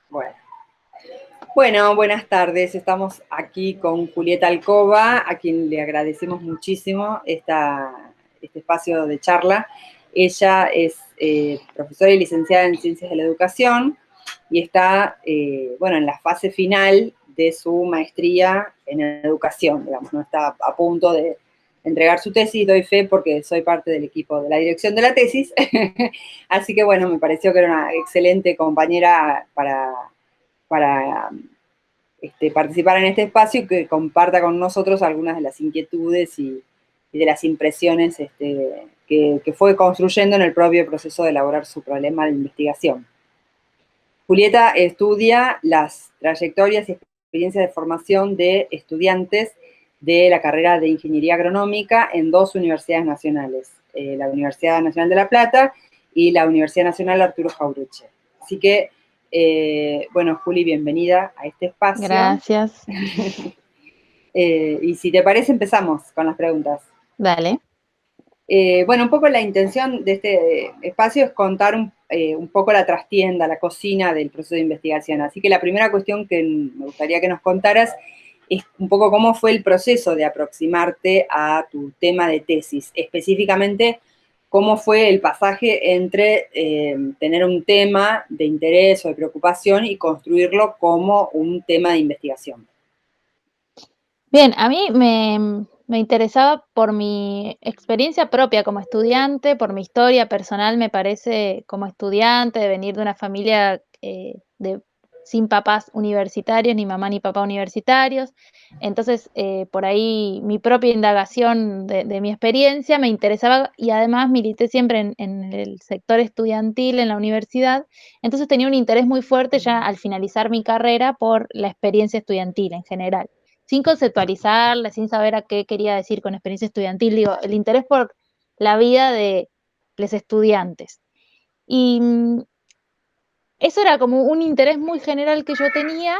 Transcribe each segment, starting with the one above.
Bueno. Bueno, buenas tardes. Estamos aquí con Julieta Alcoba, a quien le agradecemos muchísimo este espacio de charla. Ella es profesora y licenciada en Ciencias de la Educación y está, bueno, en la fase final de su maestría en educación, digamos, no está a punto de entregar su tesis. Doy fe porque soy parte del equipo de la dirección de la tesis. Así que, bueno, me pareció que era una excelente compañera para participar en este espacio y que comparta con nosotros algunas de las inquietudes y de las impresiones que fue construyendo en el propio proceso de elaborar su problema de investigación. Julieta estudia las trayectorias y experiencias de formación de estudiantes de la carrera de Ingeniería Agronómica en dos universidades nacionales, la Universidad Nacional de La Plata y la Universidad Nacional Arturo Jauretche. Así que, bueno, Juli, bienvenida a este espacio. Gracias. Y si te parece, empezamos con las preguntas. Dale. Bueno, un poco la intención de este espacio es contar un poco la trastienda, la cocina del proceso de investigación. Así que la primera cuestión que me gustaría que nos contaras es un poco cómo fue el proceso de aproximarte a tu tema de tesis. Específicamente, cómo fue el pasaje entre tener un tema de interés o de preocupación y construirlo como un tema de investigación. Bien, a mí me interesaba por mi experiencia propia como estudiante, por mi historia personal, me parece, como estudiante, de venir de una familia sin papás universitarios, ni mamá ni papá universitarios. Entonces, por ahí mi propia indagación de mi experiencia me interesaba y además milité siempre en el sector estudiantil en la universidad. Entonces tenía un interés muy fuerte ya al finalizar mi carrera por la experiencia estudiantil en general, sin conceptualizarla, sin saber a qué quería decir con experiencia estudiantil, digo, el interés por la vida de los estudiantes. Y eso era como un interés muy general que yo tenía,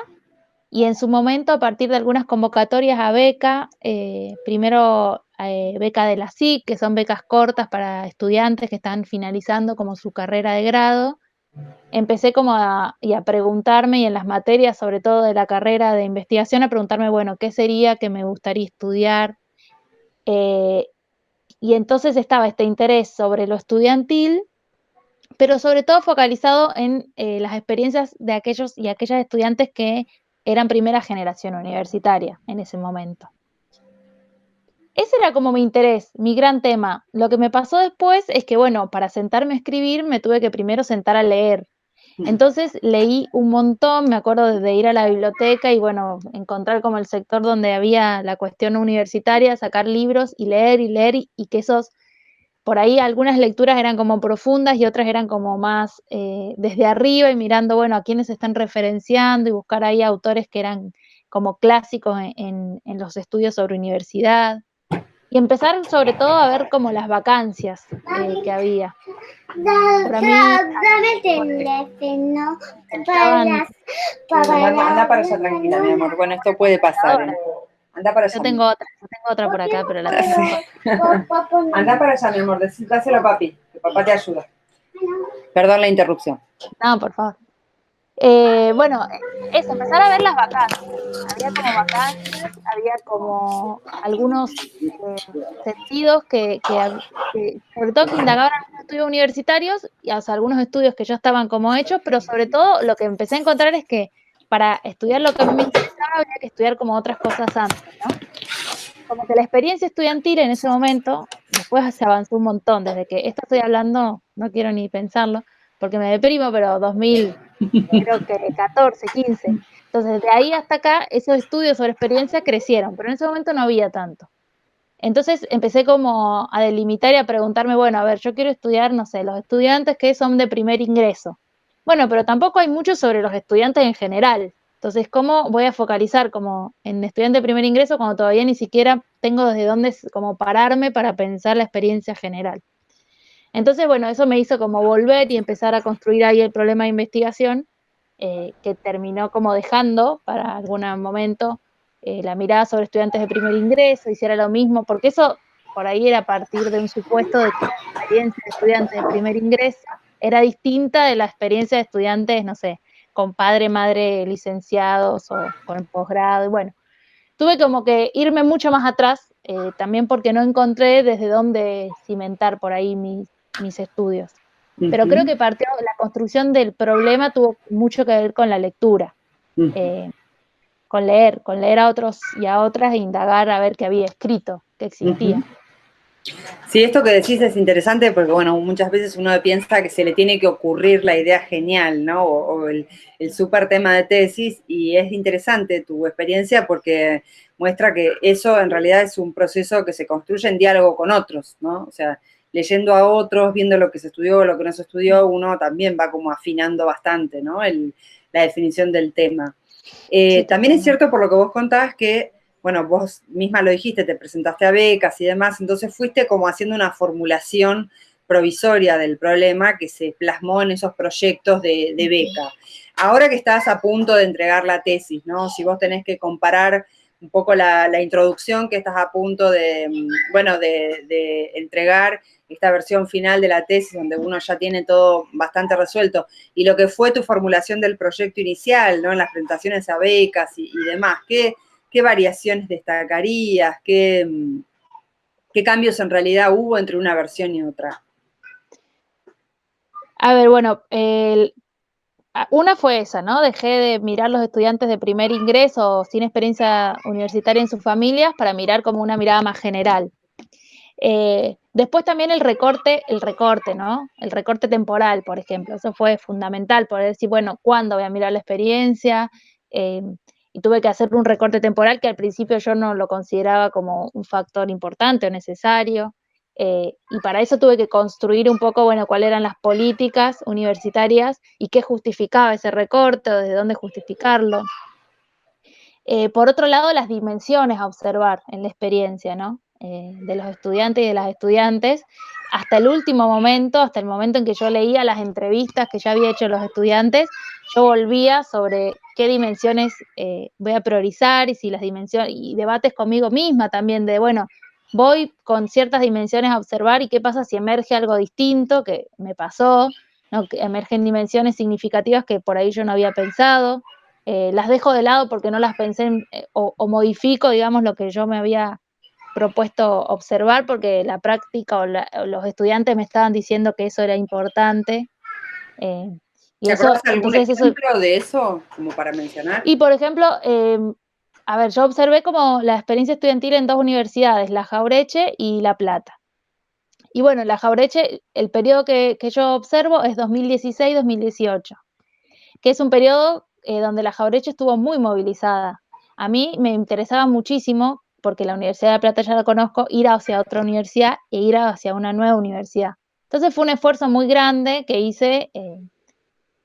y en su momento, a partir de algunas convocatorias a beca, primero beca de la SIC, que son becas cortas para estudiantes que están finalizando como su carrera de grado, empecé como a preguntarme, y en las materias, sobre todo de la carrera de investigación, a preguntarme, bueno, ¿qué sería que me gustaría estudiar? Eh, y entonces estaba este interés sobre lo estudiantil, pero sobre todo focalizado en las experiencias de aquellos y aquellas estudiantes que eran primera generación universitaria en ese momento. Ese era como mi interés, mi gran tema. Lo que me pasó después es que, bueno, para sentarme a escribir me tuve que primero sentar a leer. Entonces leí un montón, me acuerdo de ir a la biblioteca y, bueno, encontrar como el sector donde había la cuestión universitaria, sacar libros y leer y que esos, por ahí algunas lecturas eran como profundas y otras eran como más desde arriba y mirando, bueno, a quiénes se están referenciando y buscar ahí autores que eran como clásicos en los estudios sobre universidad. Y empezar sobre todo a ver como las vacancias que había. Para mí, Dame el bueno, teléfono estaban Anda para allá tranquila, mi amor. Bueno, esto puede pasar, ¿eh? Anda para allá. yo tengo otra por acá, pero la tengo. Anda para allá, mi amor. Dáselo a papi, que papá te ayuda. Perdón la interrupción. No, por favor. Bueno, eso, empezar a ver las vacancias. Había como vacancias, había como algunos sentidos que sobre todo que indagaban algunos estudios universitarios, y, o sea, algunos estudios que ya estaban como hechos, pero sobre todo lo que empecé a encontrar es que para estudiar lo que a mí me interesaba había que estudiar como otras cosas antes, ¿no? Como que la experiencia estudiantil en ese momento, después se avanzó un montón, desde que esto estoy hablando, no quiero ni pensarlo, porque me deprimo, pero 2000, creo que 14, 15. Entonces, de ahí hasta acá, esos estudios sobre experiencia crecieron, pero en ese momento no había tanto. Entonces empecé como a delimitar y a preguntarme, bueno, a ver, yo quiero estudiar, no sé, los estudiantes que son de primer ingreso. Bueno, pero tampoco hay mucho sobre los estudiantes en general. Entonces, ¿cómo voy a focalizar como en estudiante de primer ingreso cuando todavía ni siquiera tengo desde dónde como pararme para pensar la experiencia general? Entonces, bueno, eso me hizo como volver y empezar a construir ahí el problema de investigación, que terminó como dejando para algún momento la mirada sobre estudiantes de primer ingreso, hiciera lo mismo, porque eso por ahí era a partir de un supuesto de que la experiencia de estudiantes de primer ingreso era distinta de la experiencia de estudiantes, no sé, con padre, madre licenciados o con posgrado, y bueno, tuve como que irme mucho más atrás, también porque no encontré desde dónde cimentar por ahí mis estudios. Pero creo Ujú, que partió, la construcción del problema tuvo mucho que ver con la lectura, ujú. eh, con leer a otros y a otras e indagar a ver qué había escrito, qué Ujú. existía. Sí, esto que decís es interesante porque, bueno, muchas veces uno piensa que se le tiene que ocurrir la idea genial, ¿no? O el súper tema de tesis, y es interesante tu experiencia porque muestra que eso en realidad es un proceso que se construye en diálogo con otros, ¿no? O sea, leyendo a otros, viendo lo que se estudió, lo que no se estudió, uno también va como afinando bastante, ¿no? La definición del tema. Sí, También es totalmente. cierto por lo que vos contabas que, bueno, vos misma lo dijiste, te presentaste a becas y demás, entonces fuiste como haciendo una formulación provisoria del problema que se plasmó en esos proyectos de beca. Ahora que estás a punto de entregar la tesis, ¿no? Si vos tenés que comparar un poco la introducción que estás a punto de, bueno, de entregar, esta versión final de la tesis donde uno ya tiene todo bastante resuelto, y lo que fue tu formulación del proyecto inicial, ¿no? En las presentaciones a becas y demás. ¿Qué variaciones destacarías? ¿Qué cambios en realidad hubo entre una versión y otra? A ver, bueno, una fue esa, ¿no? Dejé de mirar los estudiantes de primer ingreso sin experiencia universitaria en sus familias para mirar como una mirada más general. Después también el recorte, ¿no? El recorte temporal, por ejemplo. Eso fue fundamental, poder decir, bueno, ¿cuándo voy a mirar la experiencia? Eh, y tuve que hacer un recorte temporal que al principio yo no lo consideraba como un factor importante o necesario. Y para eso tuve que construir un poco, bueno, cuáles eran las políticas universitarias y qué justificaba ese recorte o desde dónde justificarlo. Por otro lado, las dimensiones a observar en la experiencia, ¿no? De los estudiantes y de las estudiantes, hasta el último momento, hasta el momento en que yo leía las entrevistas que ya había hecho los estudiantes, yo volvía sobre qué dimensiones voy a priorizar y si las dimensiones, y debates conmigo misma también de, bueno, voy con ciertas dimensiones a observar y qué pasa si emerge algo distinto que me pasó, ¿no? Que emergen dimensiones significativas que por ahí yo no había pensado. Las dejo de lado porque no las pensé o modifico, digamos, lo que yo me había propuesto observar porque la práctica o los estudiantes me estaban diciendo que eso era importante. eh, y ¿Te acordás eso, algún entonces eso, ejemplo de eso, como para mencionar? y por ejemplo, a ver, yo observé como la experiencia estudiantil en dos universidades, La Jaureche y La Plata. Y bueno, en La Jaureche, el periodo que yo observo es 2016-2018, que es un periodo donde la Jaureche estuvo muy movilizada. A mí me interesaba muchísimo, porque la Universidad de La Plata ya la conozco, ir hacia otra universidad e ir hacia una nueva universidad. Entonces fue un esfuerzo muy grande que hice,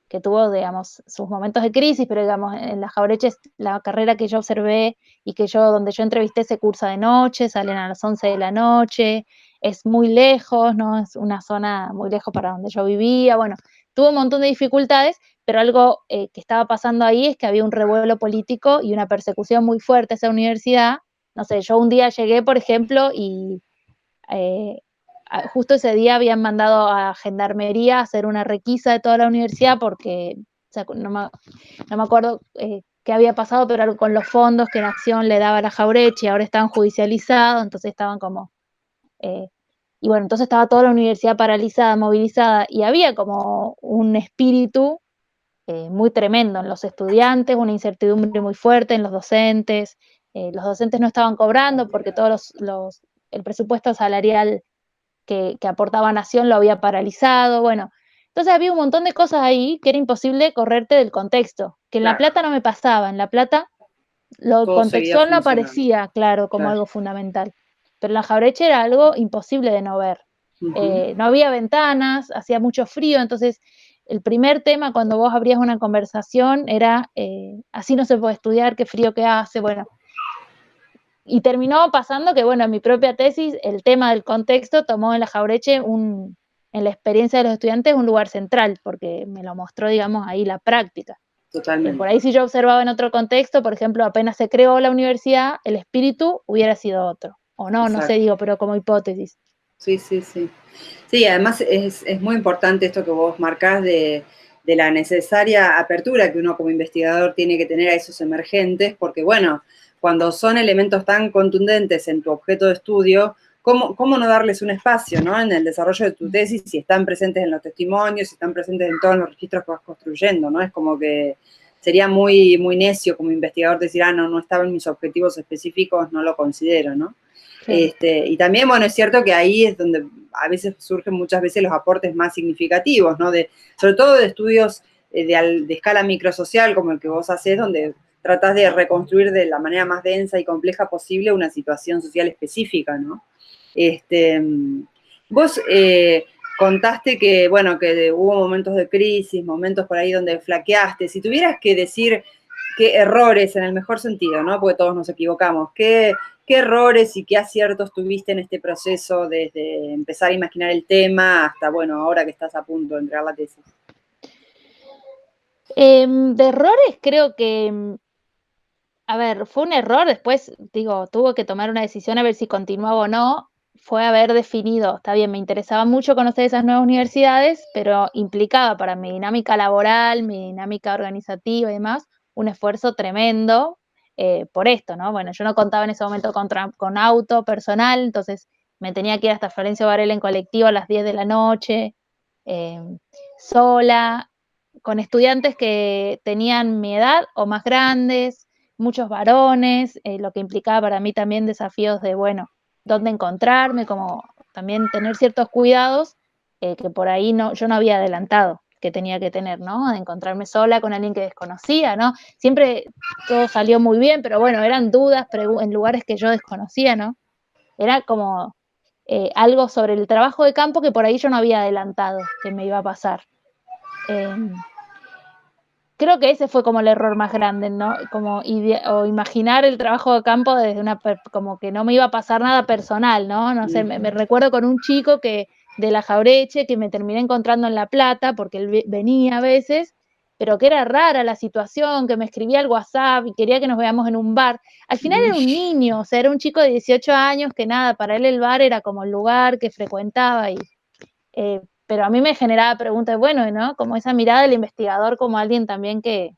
que tuvo, digamos, sus momentos de crisis, pero digamos, en la Jaureche la carrera que yo observé y que yo, donde yo entrevisté, se cursa de noche, salen a las 11 de la noche, es muy lejos, ¿no? Es una zona muy lejos para donde yo vivía, bueno, tuvo un montón de dificultades, pero algo que estaba pasando ahí es que había un revuelo político y una persecución muy fuerte a esa universidad. No sé, yo un día llegué, por ejemplo, y eh, justo ese día habían mandado a Gendarmería a hacer una requisa de toda la universidad porque, o sea, no me acuerdo qué había pasado, pero algo con los fondos que Nación le daba a la Jaureche y ahora estaban judicializados, entonces estaban como... eh, y bueno, entonces estaba toda la universidad paralizada, movilizada, y había como un espíritu muy tremendo en los estudiantes, una incertidumbre muy fuerte en los docentes no estaban cobrando porque el presupuesto salarial que aportaba Nación lo había paralizado, bueno, entonces había un montón de cosas ahí que era imposible correrte del contexto, que en La Claro, Plata no me pasaba, en La Plata lo todo seguía contextual no funcionando. aparecía claro como Claro. algo fundamental, pero en La Jaureche era algo imposible de no ver. Ujú. No había ventanas, hacía mucho frío, entonces el primer tema cuando vos abrías una conversación era, así no se puede estudiar, qué frío que hace, bueno, y terminó pasando que, bueno, en mi propia tesis, el tema del contexto tomó en la Jaureche en la experiencia de los estudiantes un lugar central, porque me lo mostró, digamos, ahí la práctica. Por Totalmente. ahí si yo observaba en otro contexto, por ejemplo, apenas se creó la universidad, el espíritu hubiera sido otro. O no, no sé, Exacto. digo, pero como hipótesis. Sí, sí, sí. Sí, además es muy importante esto que vos marcás de la necesaria apertura que uno como investigador tiene que tener a esos emergentes, porque bueno, cuando son elementos tan contundentes en tu objeto de estudio, ¿cómo no darles un espacio, ¿no? En el desarrollo de tu tesis, si están presentes en los testimonios, si están presentes en todos los registros que vas construyendo, ¿no? Es como que sería muy, muy necio como investigador decir, no estaba en mis objetivos específicos, no lo considero, ¿no? Claro. Y también, bueno, es cierto que ahí es donde a veces surgen muchas veces los aportes más significativos, ¿no? Sobre todo de estudios de escala microsocial como el que vos hacés, donde tratás de reconstruir de la manera más densa y compleja posible una situación social específica, ¿no? Vos contaste que, bueno, que hubo momentos de crisis, momentos por ahí donde flaqueaste. Si tuvieras que decir qué errores, en el mejor sentido, ¿no? Porque todos nos equivocamos, ¿qué errores y qué aciertos tuviste en este proceso desde empezar a imaginar el tema hasta, bueno, ahora que estás a punto de entregar la tesis? De errores creo que, a ver, fue un error, después, digo, tuve que tomar una decisión a ver si continuaba o no, fue haber definido, está bien, me interesaba mucho conocer esas nuevas universidades, pero implicaba para mi dinámica laboral, mi dinámica organizativa y demás, un esfuerzo tremendo por esto, ¿no? Bueno, yo no contaba en ese momento con auto personal, entonces me tenía que ir hasta Florencio Varela en colectivo a las 10 de la noche, eh, sola, con estudiantes que tenían mi edad o más grandes, muchos varones, lo que implicaba para mí también desafíos de, bueno, dónde encontrarme, como también tener ciertos cuidados que por ahí yo no había adelantado que tenía que tener, ¿no? De encontrarme sola con alguien que desconocía, ¿no? Siempre todo salió muy bien, pero bueno, eran dudas en lugares que yo desconocía, ¿no? Era como algo sobre el trabajo de campo que por ahí yo no había adelantado que me iba a pasar. Eh, Creo que ese fue como el error más grande, ¿no? Como imaginar el trabajo de campo desde como que no me iba a pasar nada personal, ¿no? No sé, me recuerdo con un chico de La Jaureche que me terminé encontrando en La Plata, porque él venía a veces, pero que era rara la situación, que me escribía al WhatsApp y quería que nos veamos en un bar. Al final era un niño, o sea, era un chico de 18 años que nada, para él el bar era como el lugar que frecuentaba pero a mí me generaba preguntas, bueno, ¿no? Como esa mirada del investigador como alguien también que,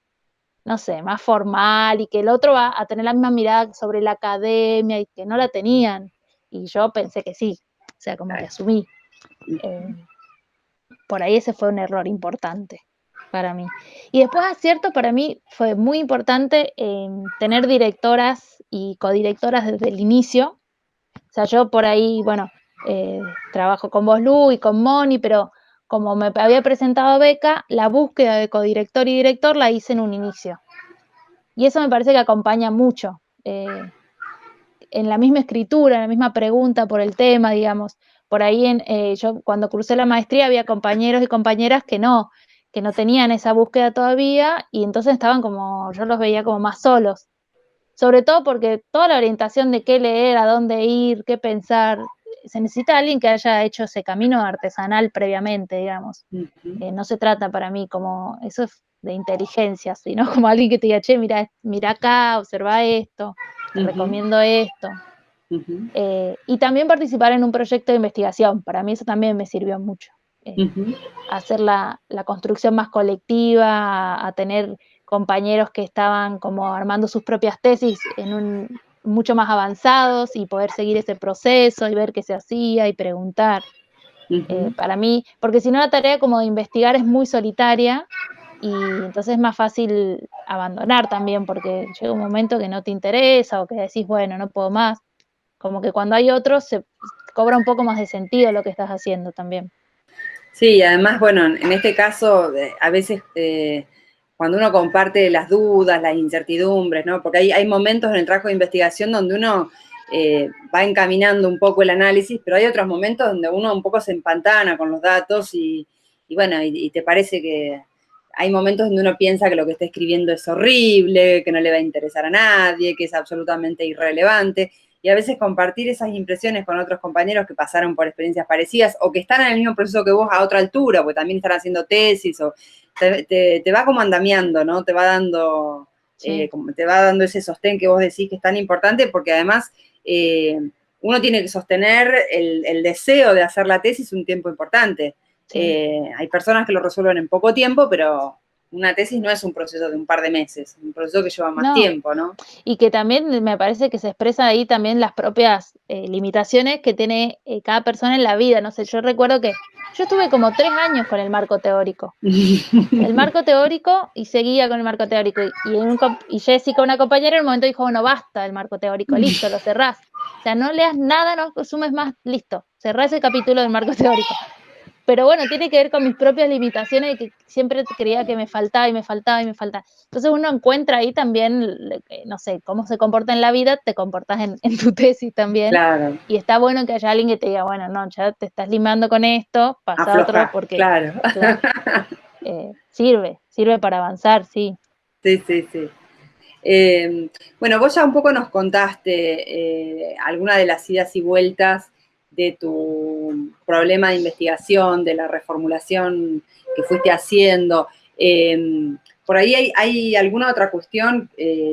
no sé, más formal y que el otro va a tener la misma mirada sobre la academia y que no la tenían. Y yo pensé que sí, o sea, como que asumí. Por ahí ese fue un error importante para mí. Y después acierto, para mí fue muy importante tener directoras y codirectoras desde el inicio. O sea, yo por ahí, bueno, trabajo con vos, Lu, y con Moni, pero como me había presentado beca, la búsqueda de codirector y director la hice en un inicio. Y eso me parece que acompaña mucho. En la misma escritura, en la misma pregunta por el tema, digamos. Por ahí yo cuando cursé la maestría había compañeros y compañeras que no tenían esa búsqueda todavía y entonces estaban como, yo los veía como más solos. Sobre todo porque toda la orientación de qué leer, a dónde ir, qué pensar, se necesita alguien que haya hecho ese camino artesanal previamente, digamos. No se trata para mí como eso es de inteligencia, sino como alguien que te diga, che, mira acá, observa esto, te recomiendo esto. Y también participar en un proyecto de investigación, para mí eso también me sirvió mucho. Hacer la construcción más colectiva, a tener compañeros que estaban como armando sus propias tesis mucho más avanzados y poder seguir ese proceso y ver qué se hacía y preguntar. Para mí, porque si no la tarea como de investigar es muy solitaria y entonces es más fácil abandonar también porque llega un momento que no te interesa o que decís, bueno, no puedo más. Como que cuando hay otros se cobra un poco más de sentido lo que estás haciendo también. Sí, además, bueno, en este caso, a veces cuando uno comparte las dudas, las incertidumbres, ¿no? Porque hay momentos en el trabajo de investigación donde uno va encaminando un poco el análisis, pero hay otros momentos donde uno un poco se empantana con los datos y bueno, y te parece que hay momentos donde uno piensa que lo que está escribiendo es horrible, que no le va a interesar a nadie, que es absolutamente irrelevante. Y a veces compartir esas impresiones con otros compañeros que pasaron por experiencias parecidas o que están en el mismo proceso que vos a otra altura, porque también están haciendo tesis o te va como andamiando, ¿no? Te va dando, Sí. te va dando ese sostén que vos decís que es tan importante porque además uno tiene que sostener el deseo de hacer la tesis un tiempo importante. Sí. Hay personas que lo resuelven en poco tiempo, pero una tesis no es un proceso de un par de meses, es un proceso que lleva más No, tiempo, ¿no? y que también me parece que se expresa ahí también las propias limitaciones que tiene cada persona en la vida. No sé, yo recuerdo que yo estuve como 3 años con el marco teórico. El marco teórico y seguía con el marco teórico. Y Jessica, una compañera, en un momento dijo, bueno, basta del marco teórico, listo, lo cerrás. O sea, no leas nada, no consumes más, listo, cerrás el capítulo del marco teórico. Pero bueno, tiene que ver con mis propias limitaciones de que siempre creía que me faltaba y me faltaba y me faltaba. Entonces uno encuentra ahí también, no sé, cómo se comporta en la vida, te comportas en tu tesis también. Claro, Y está bueno que haya alguien que te diga, bueno, no, ya te estás limando con esto, pasa a otro, aflojar, porque, claro. claro, sirve para avanzar, sí. Sí, sí, sí. Bueno, vos ya un poco nos contaste alguna de las idas y vueltas de tu problema de investigación, de la reformulación que fuiste haciendo. ¿Por ahí hay alguna otra cuestión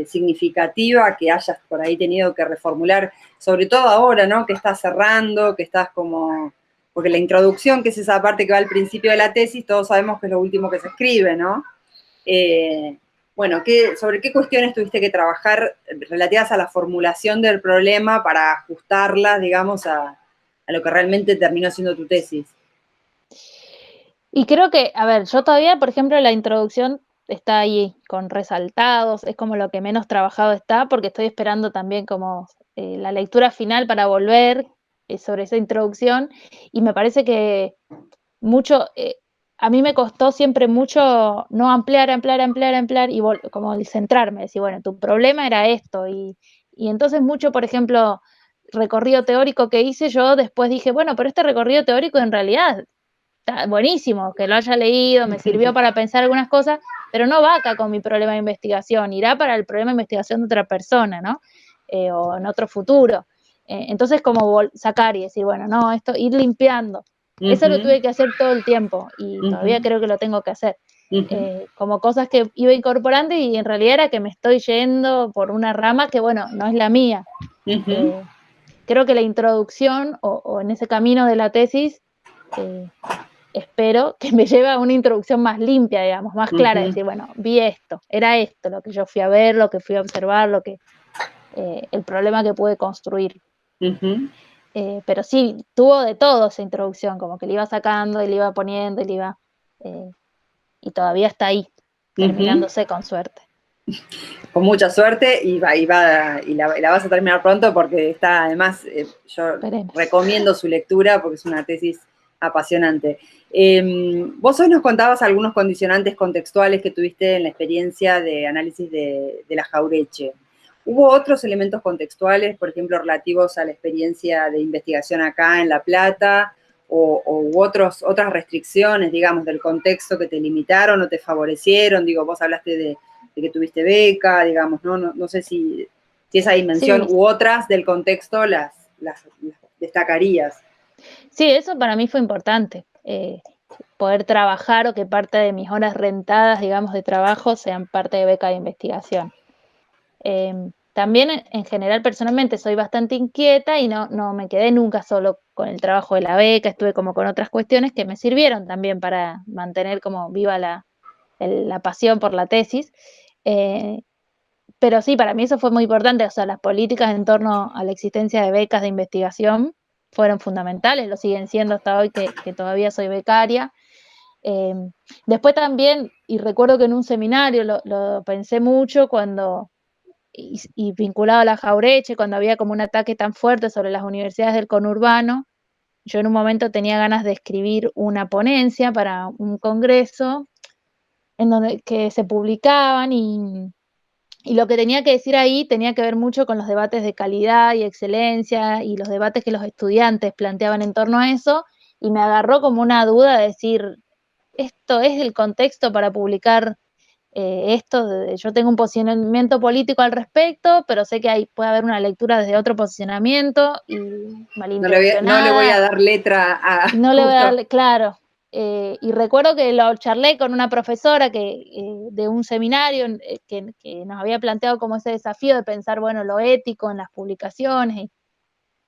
significativa que hayas por ahí tenido que reformular, sobre todo ahora, ¿no? Que estás cerrando, que estás como... Porque la introducción, que es esa parte que va al principio de la tesis, todos sabemos que es lo último que se escribe, ¿no? Eh, bueno, ¿sobre qué cuestiones tuviste que trabajar relativas a la formulación del problema para ajustarlas, digamos, a lo que realmente terminó siendo tu tesis? Y creo que, a ver, yo todavía, por ejemplo, la introducción está ahí con resaltados, es como lo que menos trabajado está, porque estoy esperando también como la lectura final para volver sobre esa introducción, y me parece que mucho, a mí me costó siempre mucho no ampliar, ampliar, ampliar, ampliar, y como el centrarme, decir, bueno, tu problema era esto, y entonces mucho, por ejemplo, recorrido teórico que hice, yo después dije, bueno, pero este recorrido teórico en realidad está buenísimo, que lo haya leído, me sirvió para pensar algunas cosas, pero no va acá con mi problema de investigación, irá para el problema de investigación de otra persona, ¿no? O en otro futuro. Entonces, como sacar y decir, bueno, no, esto, ir limpiando. Eso lo Ujú, tuve que hacer todo el tiempo y todavía ujú, creo que lo tengo que hacer. ujú, Como cosas que iba incorporando y en realidad era que me estoy yendo por una rama que, bueno, no es la mía. ujú, Eh, Creo que la introducción o en ese camino de la tesis eh, espero que me lleve a una introducción más limpia, digamos, más clara, ujú, decir, bueno, vi esto, era esto lo que yo fui a ver, lo que fui a observar, el problema que pude construir. ujú, Pero sí, tuvo de todo esa introducción, como que le iba sacando y le iba poniendo y le iba, eh, y todavía está ahí, ujú. terminándose con suerte. Con mucha suerte y la vas a terminar pronto porque está, además, yo Esperemos. recomiendo su lectura porque es una tesis apasionante. Vos hoy nos contabas algunos condicionantes contextuales que tuviste en la experiencia de análisis de la Jaureche. ¿Hubo otros elementos contextuales, por ejemplo, relativos a la experiencia de investigación acá en La Plata, o otras restricciones, digamos, del contexto que te limitaron o te favorecieron? Digo, vos hablaste de que tuviste beca, digamos, ¿no? No sé si esa dimensión Sí, u otras del contexto las destacarías. sí, eso para mí fue importante. Poder trabajar o que parte de mis horas rentadas, digamos, de trabajo sean parte de beca de investigación. También en general, personalmente, soy bastante inquieta y no me quedé nunca solo con el trabajo de la beca, estuve como con otras cuestiones que me sirvieron también para mantener como viva la pasión por la tesis. Eh, pero sí, para mí eso fue muy importante, o sea, las políticas en torno a la existencia de becas de investigación fueron fundamentales, lo siguen siendo hasta hoy que todavía soy becaria. Eh, Después también, y recuerdo que en un seminario lo pensé mucho cuando y vinculado a la Jaureche, cuando había como un ataque tan fuerte sobre las universidades del conurbano, yo en un momento tenía ganas de escribir una ponencia para un congreso en donde que se publicaban y lo que tenía que decir ahí tenía que ver mucho con los debates de calidad y excelencia y los debates que los estudiantes planteaban en torno a eso y me agarró como una duda de decir, esto es el contexto para publicar yo tengo un posicionamiento político al respecto, pero sé que puede haber una lectura desde otro posicionamiento y No le voy a malintencionada, dar letra a y no le voy a justo. darle, claro. Y recuerdo que lo charlé con una profesora de un seminario que nos había planteado como ese desafío de pensar, bueno, lo ético en las publicaciones,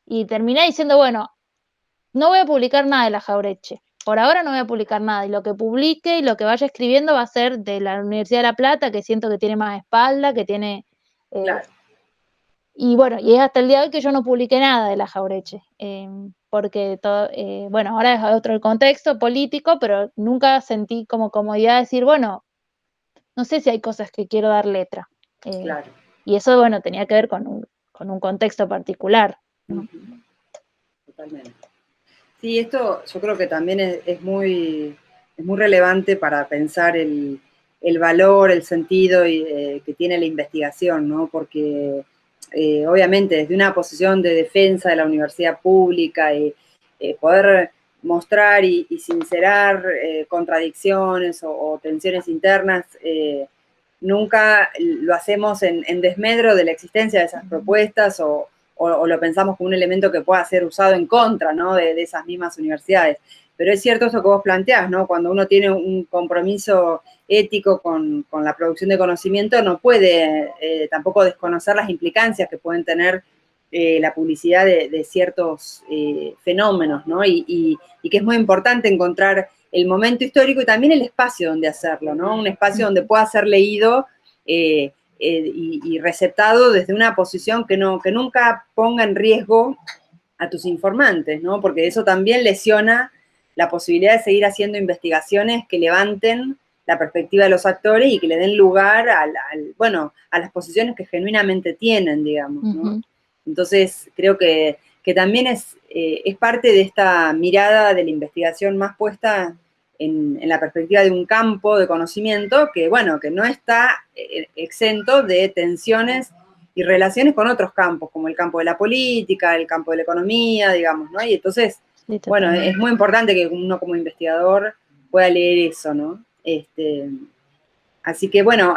y terminé diciendo, bueno, no voy a publicar nada de la Jaureche. por ahora no voy a publicar nada, y lo que publique y lo que vaya escribiendo va a ser de la Universidad de La Plata, que siento que tiene más espalda, que tiene... Claro, y bueno, y es hasta el día de hoy que yo no publiqué nada de la Jaureche, porque todo, bueno, ahora es otro el contexto político, pero nunca sentí como comodidad de decir, bueno, no sé si hay cosas que quiero dar letra. eh, claro. y eso, bueno, tenía que ver con un contexto particular, ¿no? Ujú, totalmente. Sí, esto yo creo que también es muy relevante para pensar el valor, el sentido que tiene la investigación, ¿no? Porque obviamente desde una posición de defensa de la universidad pública y poder mostrar y sincerar contradicciones o tensiones internas, nunca lo hacemos en desmedro de la existencia de esas propuestas o lo pensamos como un elemento que pueda ser usado en contra, ¿no? De esas mismas universidades. Pero es cierto eso que vos planteás, ¿no? Cuando uno tiene un compromiso ético con la producción de conocimiento, no puede tampoco desconocer las implicancias que pueden tener la publicidad de ciertos fenómenos, ¿no? Y que es muy importante encontrar el momento histórico y también el espacio donde hacerlo, ¿no? Un espacio donde pueda ser leído y receptado desde una posición que nunca ponga en riesgo a tus informantes, ¿no? Porque eso también lesiona la posibilidad de seguir haciendo investigaciones que levanten la perspectiva de los actores y que le den lugar bueno, a las posiciones que genuinamente tienen, digamos, ¿no? Ujú. Entonces, creo que también es parte de esta mirada de la investigación más puesta en la perspectiva de un campo de conocimiento que, bueno, que no está exento de tensiones y relaciones con otros campos, como el campo de la política, el campo de la economía, digamos, ¿no? Y entonces, Sí, bueno, es totalmente. muy importante que uno como investigador pueda leer eso, ¿no? Así que, bueno,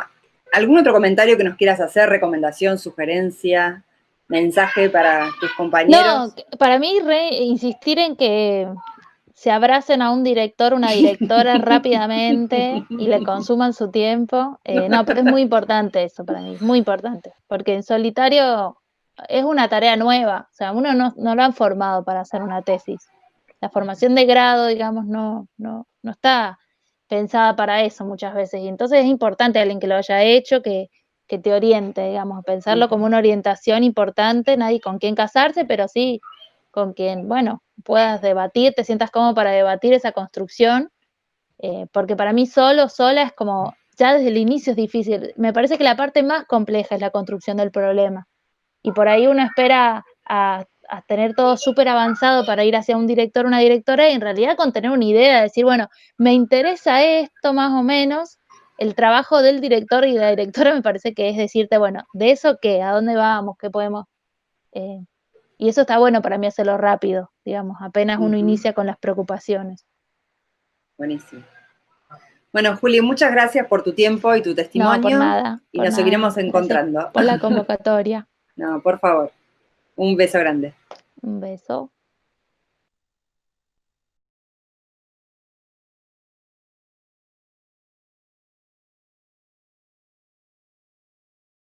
¿algún otro comentario que nos quieras hacer, recomendación, sugerencia, mensaje para tus No, compañeros? para mí insistir en que se abracen a un director, una directora rápidamente y le consuman su tiempo. No, pero es muy importante eso para mí, muy importante, porque en solitario es una tarea nueva, o sea, uno no lo han formado para hacer una tesis. La formación de grado, digamos, no está pensada para eso muchas veces, y entonces es importante alguien que lo haya hecho, que te oriente, digamos, pensarlo como una orientación importante, nadie con quien casarse, pero sí con quien, bueno, puedas debatir, te sientas cómodo para debatir esa construcción, porque para mí solo, sola es como, ya desde el inicio es difícil. Me parece que la parte más compleja es la construcción del problema. Y por ahí uno espera a tener todo súper avanzado para ir hacia un director o una directora, y en realidad con tener una idea, de decir, bueno, me interesa esto más o menos. El trabajo del director y de la directora me parece que es decirte, bueno, ¿de eso qué? ¿A dónde vamos? ¿Qué podemos? Eh, y eso está bueno para mí hacerlo rápido, digamos, apenas uno Ujú, inicia con las preocupaciones. buenísimo. Bueno, Juli, muchas gracias por tu tiempo y tu No, testimonio y por nos nada. seguiremos Gracias encontrando. por la convocatoria. No, por favor, un beso grande. Un beso.